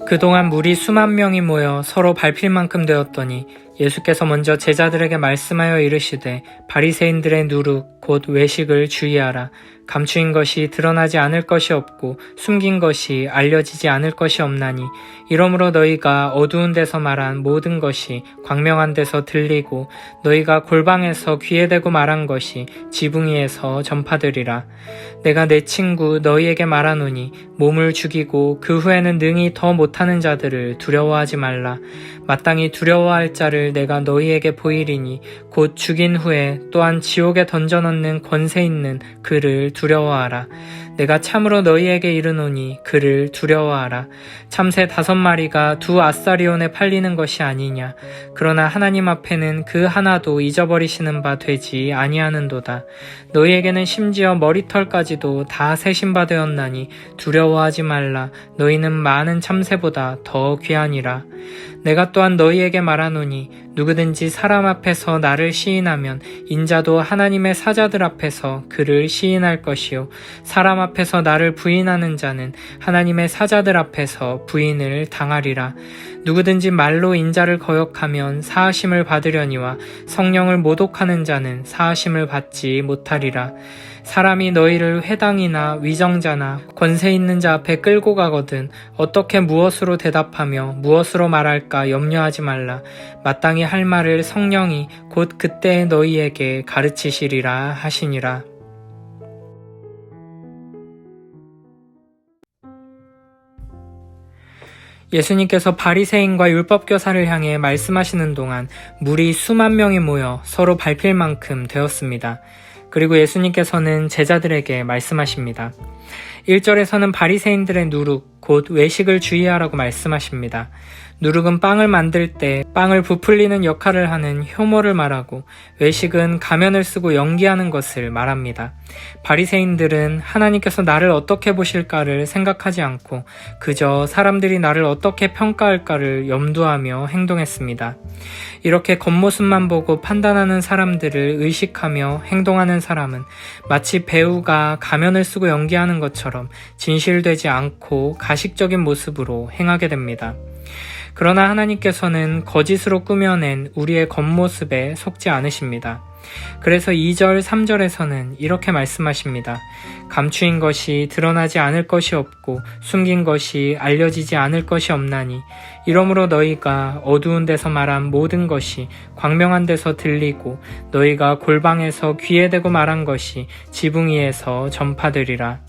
그동안 무리 수만 명이 모여 서로 밟힐 만큼 되었더니 예수께서 먼저 제자들에게 말씀하여 이르시되 바리새인들의 누룩 곧 외식을 주의하라. 감추인 것이 드러나지 않을 것이 없고 숨긴 것이 알려지지 않을 것이 없나니 이러므로 너희가 어두운 데서 말한 모든 것이 광명한 데서 들리고 너희가 골방에서 귀에 대고 말한 것이 지붕위에서 전파되리라. 내가 내 친구 너희에게 말하노니 몸을 죽이고 그 후에는 능히 더 못하는 자들을 두려워하지 말라. 마땅히 두려워할 자를 내가 너희에게 보이리니 곧 죽인 후에 또한 지옥에 던져넣는 권세 있는 그를 두려워하라. 내가 참으로 너희에게 이르노니 그를 두려워하라. 참새 5마리가 2 아사리온에 팔리는 것이 아니냐. 그러나 하나님 앞에는 그 하나도 잊어버리시는 바 되지 아니하는도다. 너희에게는 심지어 머리털까지도 다 세신 바 되었나니 두려워하지 말라. 너희는 많은 참새보다 더 귀하니라. 내가 또한 너희에게 말하노니 누구든지 사람 앞에서 나를 시인하면 인자도 하나님의 사자들 앞에서 그를 시인할 것이요 사람 앞에서 나를 부인하는 자는 하나님의 사자들 앞에서 부인을 당하리라. 누구든지 말로 인자를 거역하면 사하심을 받으려니와 성령을 모독하는 자는 사하심을 받지 못하리라. 사람이 너희를 회당이나 위정자나 권세 있는 자 앞에 끌고 가거든 어떻게 무엇으로 대답하며 무엇으로 말할까 염려하지 말라. 마땅히 할 말을 성령이 곧 그때에 너희에게 가르치시리라 하시니라. 예수님께서 바리새인과 율법교사를 향해 말씀하시는 동안 무리 수만 명이 모여 서로 밟힐 만큼 되었습니다. 그리고 예수님께서는 제자들에게 말씀하십니다. 1절에서는 바리새인들의 누룩, 곧 외식을 주의하라고 말씀하십니다. 누룩은 빵을 만들 때 빵을 부풀리는 역할을 하는 효모를 말하고 외식은 가면을 쓰고 연기하는 것을 말합니다. 바리새인들은 하나님께서 나를 어떻게 보실까를 생각하지 않고 그저 사람들이 나를 어떻게 평가할까를 염두하며 행동했습니다. 이렇게 겉모습만 보고 판단하는 사람들을 의식하며 행동하는 사람은 마치 배우가 가면을 쓰고 연기하는 것처럼 진실되지 않고 가식적인 모습으로 행하게 됩니다. 그러나 하나님께서는 거짓으로 꾸며낸 우리의 겉모습에 속지 않으십니다. 그래서 2절, 3절에서는 이렇게 말씀하십니다. 감추인 것이 드러나지 않을 것이 없고 숨긴 것이 알려지지 않을 것이 없나니 이러므로 너희가 어두운 데서 말한 모든 것이 광명한 데서 들리고 너희가 골방에서 귀에 대고 말한 것이 지붕 위에서 전파되리라.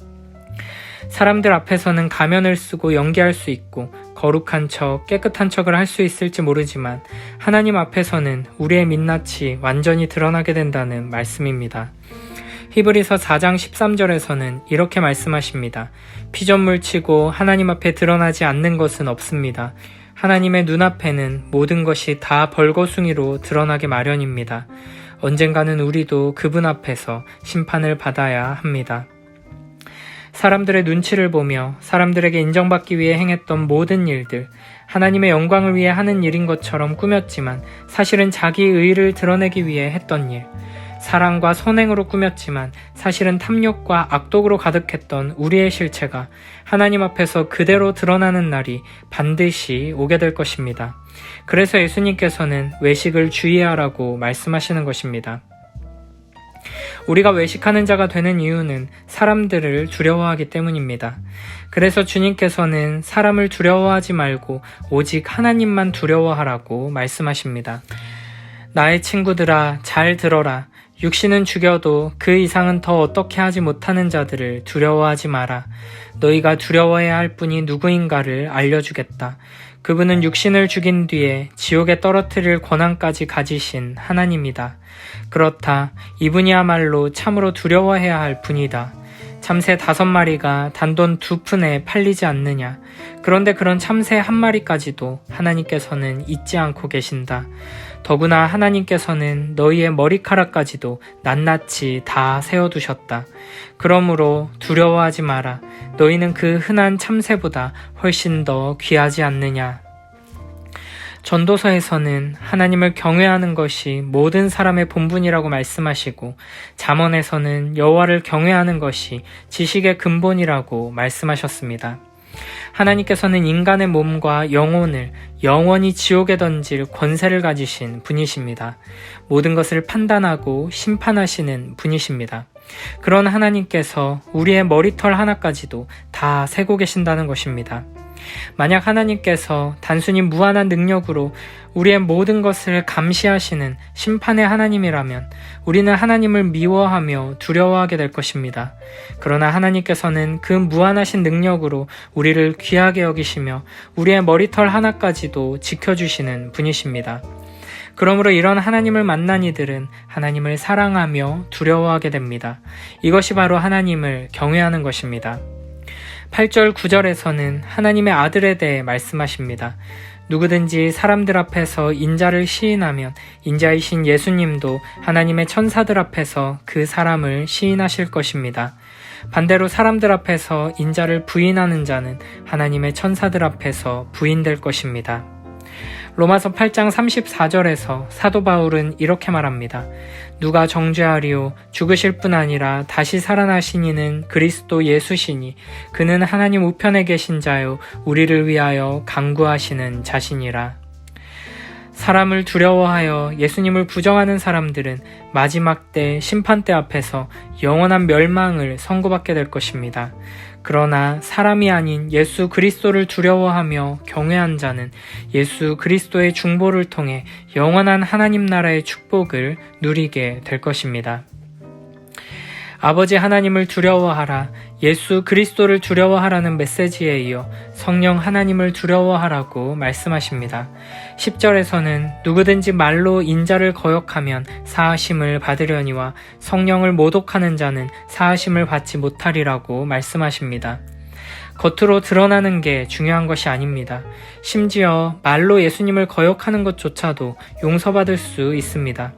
사람들 앞에서는 가면을 쓰고 연기할 수 있고 거룩한 척, 깨끗한 척을 할 수 있을지 모르지만 하나님 앞에서는 우리의 민낯이 완전히 드러나게 된다는 말씀입니다. 히브리서 4장 13절에서는 이렇게 말씀하십니다. 피조물 치고 하나님 앞에 드러나지 않는 것은 없습니다. 하나님의 눈앞에는 모든 것이 다 벌거숭이로 드러나게 마련입니다. 언젠가는 우리도 그분 앞에서 심판을 받아야 합니다. 사람들의 눈치를 보며 사람들에게 인정받기 위해 행했던 모든 일들, 하나님의 영광을 위해 하는 일인 것처럼 꾸몄지만 사실은 자기 의의를 드러내기 위해 했던 일, 사랑과 선행으로 꾸몄지만 사실은 탐욕과 악독으로 가득했던 우리의 실체가 하나님 앞에서 그대로 드러나는 날이 반드시 오게 될 것입니다. 그래서 예수님께서는 외식을 주의하라고 말씀하시는 것입니다. 우리가 외식하는 자가 되는 이유는 사람들을 두려워하기 때문입니다. 그래서 주님께서는 사람을 두려워하지 말고 오직 하나님만 두려워하라고 말씀하십니다. 나의 친구들아, 잘 들어라. 육신은 죽여도 그 이상은 더 어떻게 하지 못하는 자들을 두려워하지 마라. 너희가 두려워해야 할 분이 누구인가를 알려주겠다. 그분은 육신을 죽인 뒤에 지옥에 떨어뜨릴 권한까지 가지신 하나님이다. 그렇다. 이분이야말로 참으로 두려워해야 할 분이다. 참새 5마리가 단돈 2푼에 팔리지 않느냐. 그런데 그런 참새 1마리까지도 하나님께서는 잊지 않고 계신다. 더구나 하나님께서는 너희의 머리카락까지도 낱낱이 다 세워두셨다. 그러므로 두려워하지 마라. 너희는 그 흔한 참새보다 훨씬 더 귀하지 않느냐. 전도서에서는 하나님을 경외하는 것이 모든 사람의 본분이라고 말씀하시고 잠언에서는 여호와를 경외하는 것이 지식의 근본이라고 말씀하셨습니다. 하나님께서는 인간의 몸과 영혼을 영원히 지옥에 던질 권세를 가지신 분이십니다. 모든 것을 판단하고 심판하시는 분이십니다. 그런 하나님께서 우리의 머리털 하나까지도 다 세고 계신다는 것입니다. 만약 하나님께서 단순히 무한한 능력으로 우리의 모든 것을 감시하시는 심판의 하나님이라면 우리는 하나님을 미워하며 두려워하게 될 것입니다. 그러나 하나님께서는 그 무한하신 능력으로 우리를 귀하게 여기시며 우리의 머리털 하나까지도 지켜주시는 분이십니다. 그러므로 이런 하나님을 만난 이들은 하나님을 사랑하며 두려워하게 됩니다. 이것이 바로 하나님을 경외하는 것입니다. 8절 9절에서는 하나님의 아들에 대해 말씀하십니다. 누구든지 사람들 앞에서 인자를 시인하면 인자이신 예수님도 하나님의 천사들 앞에서 그 사람을 시인하실 것입니다. 반대로 사람들 앞에서 인자를 부인하는 자는 하나님의 천사들 앞에서 부인될 것입니다. 로마서 8장 34절에서 사도 바울은 이렇게 말합니다. 누가 정죄하리요 죽으실 뿐 아니라 다시 살아나신 이는 그리스도 예수시니 그는 하나님 우편에 계신 자요 우리를 위하여 간구하시는 자시니라. 사람을 두려워하여 예수님을 부정하는 사람들은 마지막 때 심판대 앞에서 영원한 멸망을 선고받게 될 것입니다. 그러나 사람이 아닌 예수 그리스도를 두려워하며 경외한 자는 예수 그리스도의 중보를 통해 영원한 하나님 나라의 축복을 누리게 될 것입니다. 아버지 하나님을 두려워하라, 예수 그리스도를 두려워하라는 메시지에 이어 성령 하나님을 두려워하라고 말씀하십니다. 10절에서는 누구든지 말로 인자를 거역하면 사하심을 받으려니와 성령을 모독하는 자는 사하심을 받지 못하리라고 말씀하십니다. 겉으로 드러나는 게 중요한 것이 아닙니다. 심지어 말로 예수님을 거역하는 것조차도 용서받을 수 있습니다.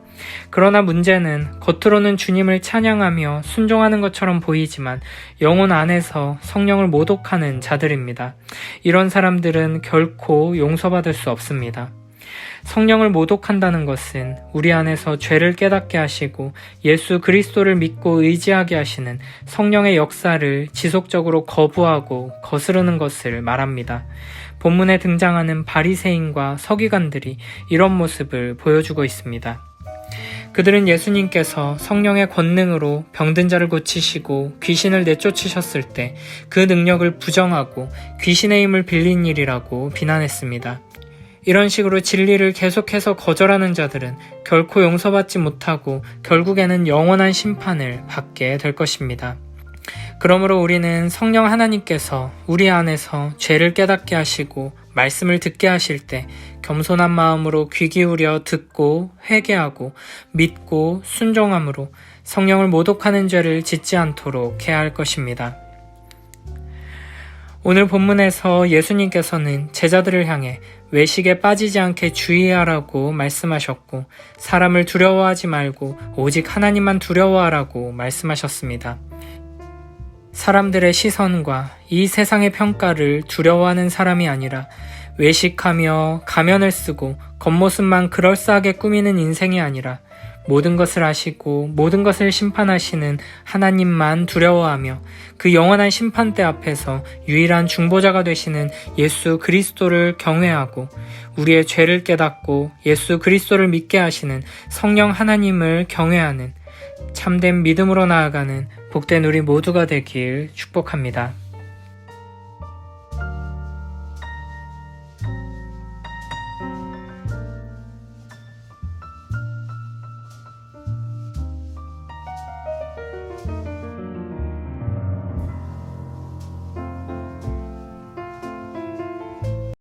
그러나 문제는 겉으로는 주님을 찬양하며 순종하는 것처럼 보이지만 영혼 안에서 성령을 모독하는 자들입니다. 이런 사람들은 결코 용서받을 수 없습니다. 성령을 모독한다는 것은 우리 안에서 죄를 깨닫게 하시고 예수 그리스도를 믿고 의지하게 하시는 성령의 역사를 지속적으로 거부하고 거스르는 것을 말합니다. 본문에 등장하는 바리새인과 서기관들이 이런 모습을 보여주고 있습니다. 그들은 예수님께서 성령의 권능으로 병든 자를 고치시고 귀신을 내쫓으셨을 때 그 능력을 부정하고 귀신의 힘을 빌린 일이라고 비난했습니다. 이런 식으로 진리를 계속해서 거절하는 자들은 결코 용서받지 못하고 결국에는 영원한 심판을 받게 될 것입니다. 그러므로 우리는 성령 하나님께서 우리 안에서 죄를 깨닫게 하시고 말씀을 듣게 하실 때 겸손한 마음으로 귀 기울여 듣고 회개하고 믿고 순종함으로 성령을 모독하는 죄를 짓지 않도록 해야 할 것입니다. 오늘 본문에서 예수님께서는 제자들을 향해 외식에 빠지지 않게 주의하라고 말씀하셨고 사람을 두려워하지 말고 오직 하나님만 두려워하라고 말씀하셨습니다. 사람들의 시선과 이 세상의 평가를 두려워하는 사람이 아니라 외식하며 가면을 쓰고 겉모습만 그럴싸하게 꾸미는 인생이 아니라 모든 것을 아시고 모든 것을 심판하시는 하나님만 두려워하며 그 영원한 심판대 앞에서 유일한 중보자가 되시는 예수 그리스도를 경외하고 우리의 죄를 깨닫고 예수 그리스도를 믿게 하시는 성령 하나님을 경외하는 참된 믿음으로 나아가는 복된 우리 모두가 되길 축복합니다.